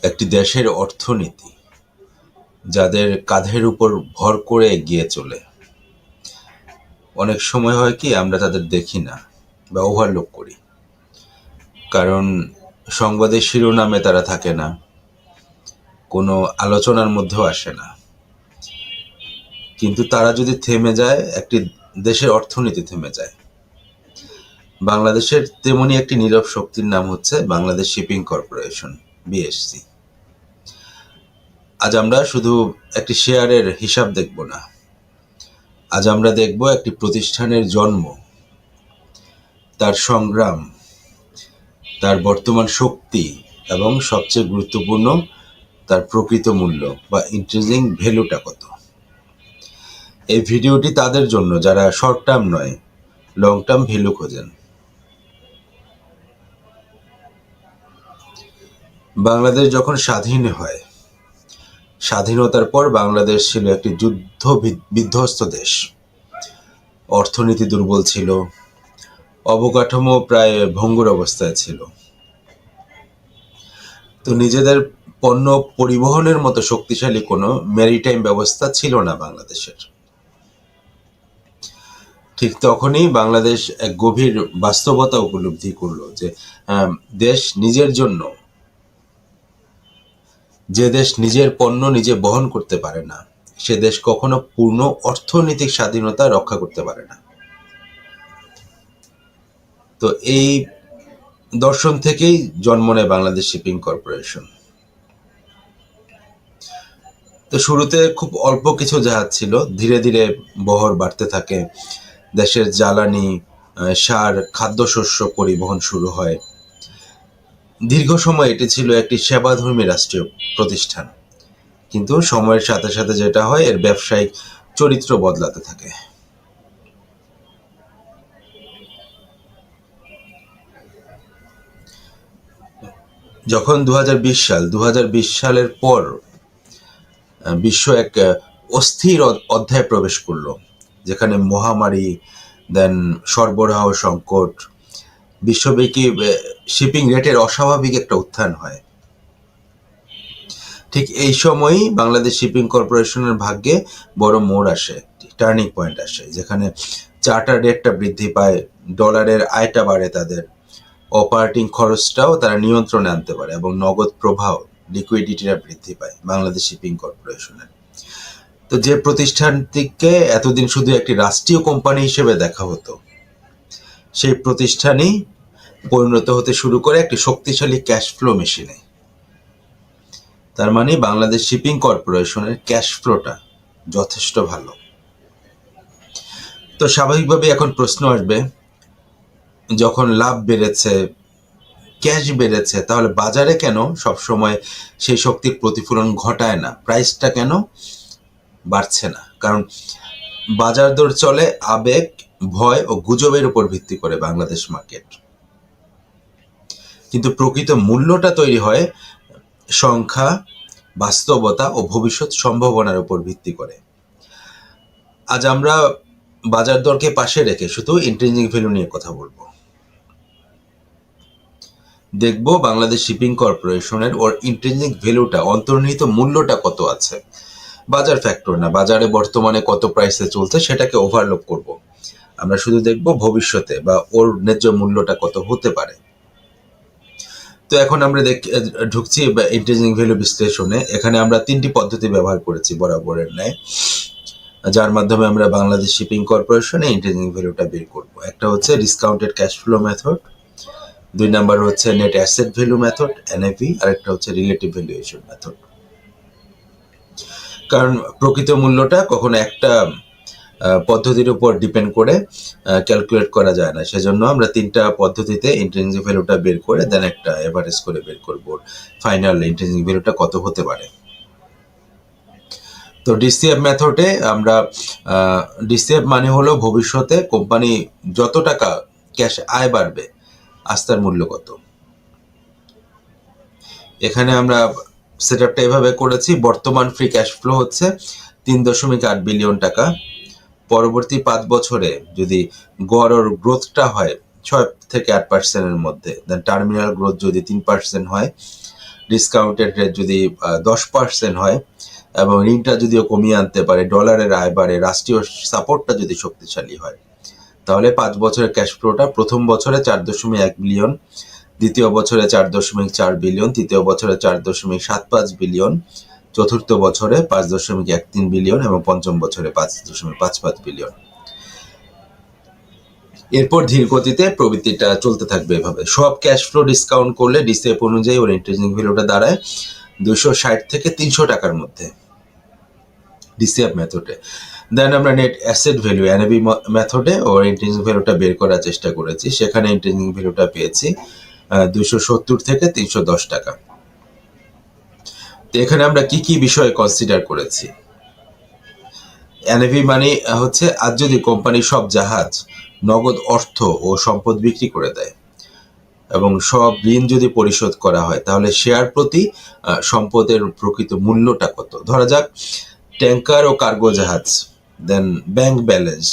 একটি দেশের অর্থনীতি যাদের কাঁধের উপর ভর করে এগিয়ে চলে, অনেক সময় হয় কি আমরা তাদের দেখি না বা ওভারলুক করি, কারণ সংবাদের শিরোনামে তারা থাকে না, কোনো আলোচনার মধ্যেও আসে না। কিন্তু তারা যদি থেমে যায়, একটি দেশের অর্থনীতি থেমে যায়। বাংলাদেশের তেমনি একটি নীরব শক্তির নাম হচ্ছে বাংলাদেশ শিপিং কর্পোরেশন, বিএসসি। আজ আমরা শুধু একটি শেয়ারের হিসাব দেখব না, আজ আমরা দেখব একটি প্রতিষ্ঠানের জন্ম, তার সংগ্রাম, তার বর্তমান শক্তি এবং সবচেয়ে গুরুত্বপূর্ণ তার প্রকৃত মূল্য বা ইন্ট্রিনসিক ভ্যালুটা কত। এই ভিডিওটি তাদের জন্য যারা শর্ট টার্ম নয়, লং টার্ম ভ্যালু খোঁজেন। বাংলাদেশ যখন স্বাধীন হয়, স্বাধীনতার পর বাংলাদেশ ছিল একটি যুদ্ধ বিধ্বস্ত দেশ। অর্থনীতি দুর্বল ছিল, অবকাঠামো প্রায় ভঙ্গুর অবস্থায় ছিল। তো নিজেদের পণ্য পরিবহনের মতো শক্তিশালী কোনো ম্যারিটাইম ব্যবস্থা ছিল না বাংলাদেশের। ঠিক তখনই বাংলাদেশ এক গভীর বাস্তবতা উপলব্ধি করলো যে দেশ নিজের জন্য, যে দেশ নিজের পণ্য নিজে বহন করতে পারে না, সে দেশ কখনো পূর্ণ অর্থনৈতিক স্বাধীনতা রক্ষা করতে পারে না। তো এই দর্শন থেকেই জন্ম নেয় বাংলাদেশ শিপিং কর্পোরেশন। তো শুরুতে খুব অল্প কিছু জাহাজ ছিল, ধীরে ধীরে বহর বাড়তে থাকে। দেশের জ্বালানি, সার, খাদ্যশস্য পরিবহন শুরু হয়। দীর্ঘ সময় এটি ছিল একটি সেবাধর্মী রাষ্ট্রীয় প্রতিষ্ঠান, কিন্তু সময়ের সাথে সাথে যেটা হয়, এর ব্যবসায়িক চরিত্র বদলাতে থাকে। যখন 2020 সালের পর বিশ্ব এক অস্থির অধ্যায় প্রবেশ করলো, যেখানে মহামারী, দেন সরবরাহ সংকট, বিশ্বব্যাপী শিপিং রেটের অস্বাভাবিক একটা উত্থান হয়, ঠিক এই সময়ই বাংলাদেশ শিপিং কর্পোরেশনের ভাগ্যে বড় মোড় আসে, টার্নিং পয়েন্ট আসে, যেখানে চার্টার রেটটা বৃদ্ধি পায়, ডলারের আয়টা বাড়ে, তাদের অপারেটিং খরচটাও তারা নিয়ন্ত্রণে আনতে পারে, এবং নগদ প্রবাহ, লিকুইডিটিটা বৃদ্ধি পায় বাংলাদেশ শিপিং কর্পোরেশনের। তো যে প্রতিষ্ঠানটিকে এতদিন শুধু একটি রাষ্ট্রীয় কোম্পানি হিসেবে দেখা হতো, সেই প্রতিষ্ঠানই পরিণত হতে শুরু করে একটি শক্তিশালী ক্যাশ ফ্লো মেশিনে। তার মানে বাংলাদেশ শিপিং কর্পোরেশনের ক্যাশ ফ্লোটা যথেষ্ট ভালো। তো স্বাভাবিকভাবে এখন প্রশ্ন আসবে, যখন লাভ বেড়েছে, ক্যাশ বেড়েছে, তাহলে বাজারে কেন সবসময় সেই শক্তির প্রতিফলন ঘটায় না? প্রাইসটা কেন বাড়ছে না? কারণ বাজার দর চলে আবেগ, ভয় ও গুজবের উপর ভিত্তি করে বাংলাদেশ মার্কেট, কিন্তু প্রকৃত মূল্যটা তৈরি হয় সংখ্যা, বাস্তবতা ও ভবিষ্যৎ সম্ভাবনার উপর ভিত্তি করে। আজ আমরা বাজার দরকে পাশে রেখে শুধু ইন্ট্রিনসিক ভ্যালু নিয়ে কথা বলবো। দেখব বাংলাদেশ শিপিং কর্পোরেশনের ওর ইন্ট্রিনসিক ভ্যালুটা, অন্তর্নিহিত মূল্যটা কত আছে। বাজার ফ্যাক্টর না, বাজারে বর্তমানে কত প্রাইসে চলছে সেটাকে ওভারলুক করব। আমরা শুধু দেখব ভবিষ্যতে বা ওর ন্যায্য মূল্যটা কত হতে পারে। তো এখন আমরা ঢুকছি ইন্ট্রিনসিক ভ্যালু বিশ্লেষণে। এখানে আমরা 3টি পদ্ধতি ব্যবহার করেছি বরাবরের ন্যায়, যার মাধ্যমে আমরা বাংলাদেশ শিপিং কর্পোরেশনে ইন্ট্রিনসিক ভ্যালুটা বের করব। একটা হচ্ছে discounted cash flow method, 2 number হচ্ছে net asset value method, NAV, আর একটা হচ্ছে রিলেটিভ ভ্যালুয়েশন মেথড। কারণ প্রকৃত মূল্যটা কখনো একটা পদ্ধতির উপর ডিপেন্ড করে ক্যালকুলেট করা যায় না, সেজন্য আমরা 3টা পদ্ধতিতে ইন্ট্রিনসিক ভ্যালুটা বের করে দেন একটা এভারেজ করে বের করব ফাইনাল ইন্ট্রিনসিক ভ্যালুটা কত হতে পারে। তো ডিসিএফ মেথডে আমরা, ডিসিএফ মানে হলো ভবিষ্যতে কোম্পানি যত টাকা ক্যাশ আয় বাড়বে, আস্থার মূল্য কত। এখানে আমরা সেটআপটা এভাবে করেছি, বর্তমান ফ্রি ক্যাশ ফ্লো হচ্ছে 3.8 বিলিয়ন টাকা। পরবর্তী 5 বছরে যদি গড় গ্রোথটা হয় 6 থেকে 8% মধ্যে, দেন টার্মিনাল গ্রোথ যদি 3% হয়, ডিসকাউন্টেড রেট যদি 10% হয় এবং ঋণটা যদিও কমিয়ে আনতে পারে, ডলারের আয় বাড়ে, রাষ্ট্রীয় সাপোর্টটা যদি শক্তিশালী হয়, তাহলে 5 বছরের ক্যাশ ফ্লোটা প্রথম বছরে 4.1 বিলিয়ন, দ্বিতীয় বছরে 4.4 বিলিয়ন, তৃতীয় বছরে 4.75 বিলিয়ন, চতুর্থ বছরে 5.13 বিলিয়ন এবং পঞ্চম বছরে 5.55 বিলিয়ন। এরপর ধীর গতিতে প্রবৃত্তিটা চলতে থাকবে এভাবে। সব ক্যাশ ফ্লো ডিসকাউন্ট করলে ডিসিএফ অনুযায়ী ওর ইন্টারেস্টিং ভ্যালুটা দাঁড়ায় 260 থেকে 300 টাকার মধ্যে ডিসিএফ মেথডে। দেন আমরা নেট অ্যাসেট ভ্যালু এনএভি মেথডে ওর ইন্টারেস্টিং ভ্যালুটা বের করার চেষ্টা করেছি। সেখানে ইন্টারেস্টিং ভ্যালুটা পেয়েছি 270 থেকে 310 টাকা। তো এখানে আমরা কি কি বিষয় কনসিডার করেছি? এনএভি মানে হচ্ছে আজ যদি কোম্পানি সব জাহাজ, নগদ অর্থ ও সম্পদ বিক্রি করে দেয় এবং সব ঋণ যদি পরিশোধ করা হয়, তাহলে শেয়ার প্রতি সম্পদের প্রকৃত মূল্যটা কত? ধরা যাক ট্যাঙ্কার ও কার্গো জাহাজ, then bank balance,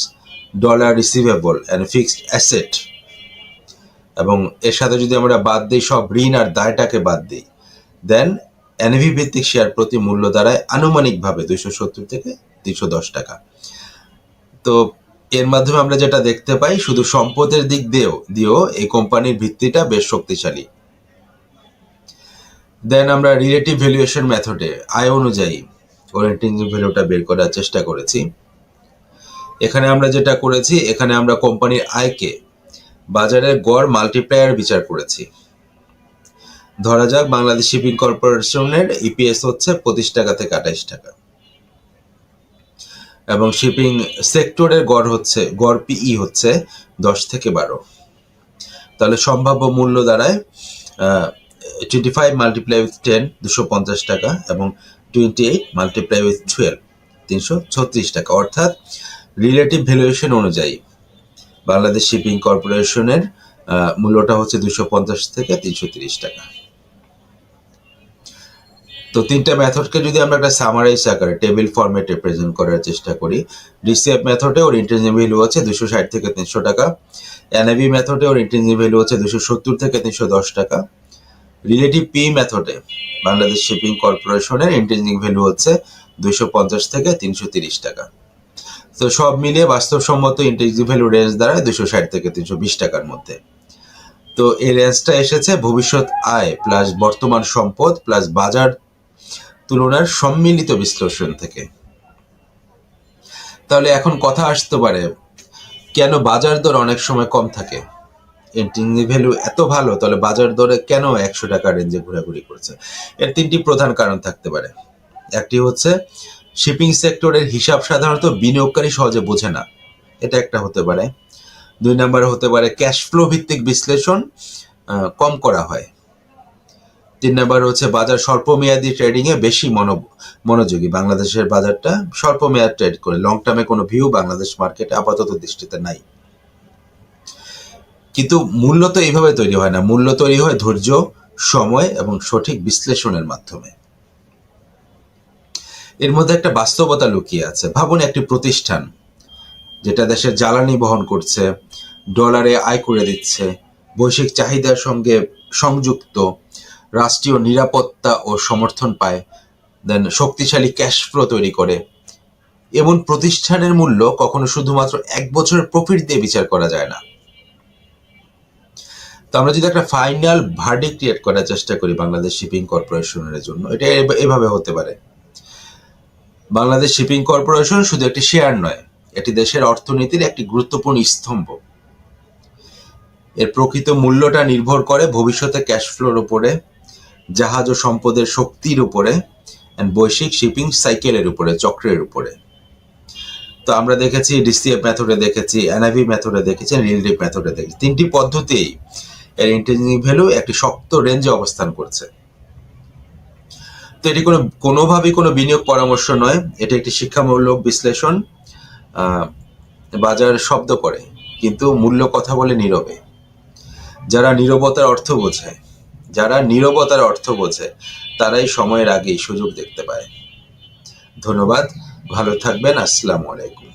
dollar receivable and fixed asset, এবং এর সাথে যদি আমরা বাদ দিই সব ঋণ আর দায়টাকে বাদ দিই, দেন এনএভি ভিত্তিক শেয়ার প্রতি মূল্য দাঁড়ায় আনুমানিকভাবে 270 থেকে 310 টাকা। তো এর মাধ্যমে আমরা যেটা দেখতে পাই, শুধু সম্পদের দিক দিয়েও এই কোম্পানির ভিত্তিটা বেশ শক্তিশালী। দেন আমরা রিলেটিভ ভ্যালুয়েশন মেথডে আয় অনুযায়ী ওর ইন্টারেস্টিং ভ্যালুটা বের করার চেষ্টা করেছি। এখানে আমরা যেটা করেছি, এখানে আমরা কোম্পানির আয়কে বাজারের গড় মাল্টিপ্লায়ার বিচার করেছি। ধরা যাক বাংলাদেশ শিপিং কর্পোরেশনের ইপিএস হচ্ছে 25 টাকা থেকে 28 টাকা এবং শিপিং সেক্টরের গড় পিই হচ্ছে 10 থেকে 12। তাহলে সম্ভাব্য মূল্য দাঁড়ায় 25 মাল্টিপ্লাই উইথ 10 250 টাকা এবং 28 মাল্টিপ্লাই উইথ 12 336 টাকা। অর্থাৎ রিলেটিভ ভ্যালুয়েশন অনুযায়ী বাংলাদেশ শিপিং কর্পোরেশনের মূল্যটা হচ্ছে 250 থেকে 330 টাকা। তো তিনটা মেথডকে যদি আমরা একটা সামারাইজ আকারে টেবিল ফরম্যাটে প্রেজেন্ট করার চেষ্টা করি, ডিসিএফ মেথডে ওর ইন্টারেস্টিং ভ্যালু হচ্ছে 260 থেকে 300 টাকা, এনএভি মেথডে ওর ইন্টারেস্টিং ভ্যালু হচ্ছে 270 থেকে 310 টাকা, রিলেটিভ পি মেথডে বাংলাদেশ শিপিং কর্পোরেশনের ইন্টারেস্টিং ভ্যালু হচ্ছে 250 থেকে 330 টাকা। তো সব মিলিয়ে বাস্তবসম্মত ইন্টারেস্টিং ভ্যালু রেঞ্জ দাঁড়ায় 260 থেকে 320 টাকার মধ্যে। তো এই রেঞ্জটা এসেছে ভবিষ্যৎ আয় প্লাস বর্তমান সম্পদ প্লাস বাজার তুলনার সম্মিলিত বিশ্লেষণ থেকে। তাহলে এখন কথা আসতে পারে, কেন বাজার দর অনেক সময় কম থাকে? ইন্টারেস্টিং ভ্যালু এত ভালো, তাহলে বাজার দরে কেন 100 টাকা রেঞ্জে ঘোরাঘুরি করছে? এর তিনটি প্রধান কারণ থাকতে পারে। একটি হচ্ছে শিপিং সেক্টরের হিসাব সাধারণত বিনিয়োগকারী সহজে বোঝে না, এটা একটা হতে পারে। 2 নম্বরে হতে পারে ক্যাশ ফ্লো ভিত্তিক বিশ্লেষণ কম করা হয়। 3 নম্বর হচ্ছে বাজার স্বল্পমেয়াদী ট্রেডিং এ বেশি মনোযোগী। বাংলাদেশের বাজারটা স্বল্পমেয়াদ ট্রেড করে, লং টার্মে কোনো ভিউ বাংলাদেশ মার্কেটে আপাতত দৃষ্টিতে নাই। কিন্তু মূল্য তো এইভাবে তৈরি হয় না, মূল্য তৈরি হয় ধৈর্য, সময় এবং সঠিক বিশ্লেষণের মাধ্যমে। এর মধ্যে একটা বাস্তবতা লুকিয়ে আছে। ভাবুন একটি প্রতিষ্ঠান যেটা দেশের জ্বালানি বহন করছে, ডলারে আয় করে দিচ্ছে, বৈশ্বিক চাহিদার সঙ্গে সংযুক্ত, রাষ্ট্রীয় নিরাপত্তা ও সমর্থন পায়, দেন শক্তিশালী ক্যাশ ফ্লো তৈরি করে। এমন প্রতিষ্ঠানের মূল্য কখনো শুধুমাত্র 1 বছরের প্রফিট দিয়ে বিচার করা যায় না। তো আমরা যদি একটা ফাইনাল ভার্ডিক্ট ক্রিয়েট করার চেষ্টা করি বাংলাদেশ শিপিং কর্পোরেশনের জন্য, এটা এভাবে হতে পারে। বাংলাদেশ শিপিং কর্পোরেশন শুধু একটি শেয়ার নয়, এটি দেশের অর্থনীতির একটি গুরুত্বপূর্ণ স্তম্ভ। এর প্রকৃত মূল্যটা নির্ভর করে ভবিষ্যতে ক্যাশ ফ্লোর উপরে, জাহাজ ও সম্পদের শক্তির উপরে, বৈশ্বিক শিপিং সাইকেলের উপরে, চক্রের উপরে। তো আমরা দেখেছি ডিসিএফ মেথডে দেখেছি, এনআইভি মেথডে দেখেছি, রিলেটিভ মেথডে দেখেছি। তিনটি পদ্ধতিই এর ইন্টারেস্টিং ভ্যালু একটি শক্ত রেঞ্জে অবস্থান করছে। তো এটি কোনোভাবেই কোনো বিনিয়োগ পরামর্শ নয়, এটি একটি শিক্ষামূলক বিশ্লেষণ। বাজার শব্দ করে কিন্তু মূল্য কথা বলে নীরবে। যারা নীরবতার অর্থ বোঝে তারাই সময়ের আগেই সুযোগ দেখতে পায়। ধন্যবাদ, ভালো থাকবেন, আসসালামু আলাইকুম।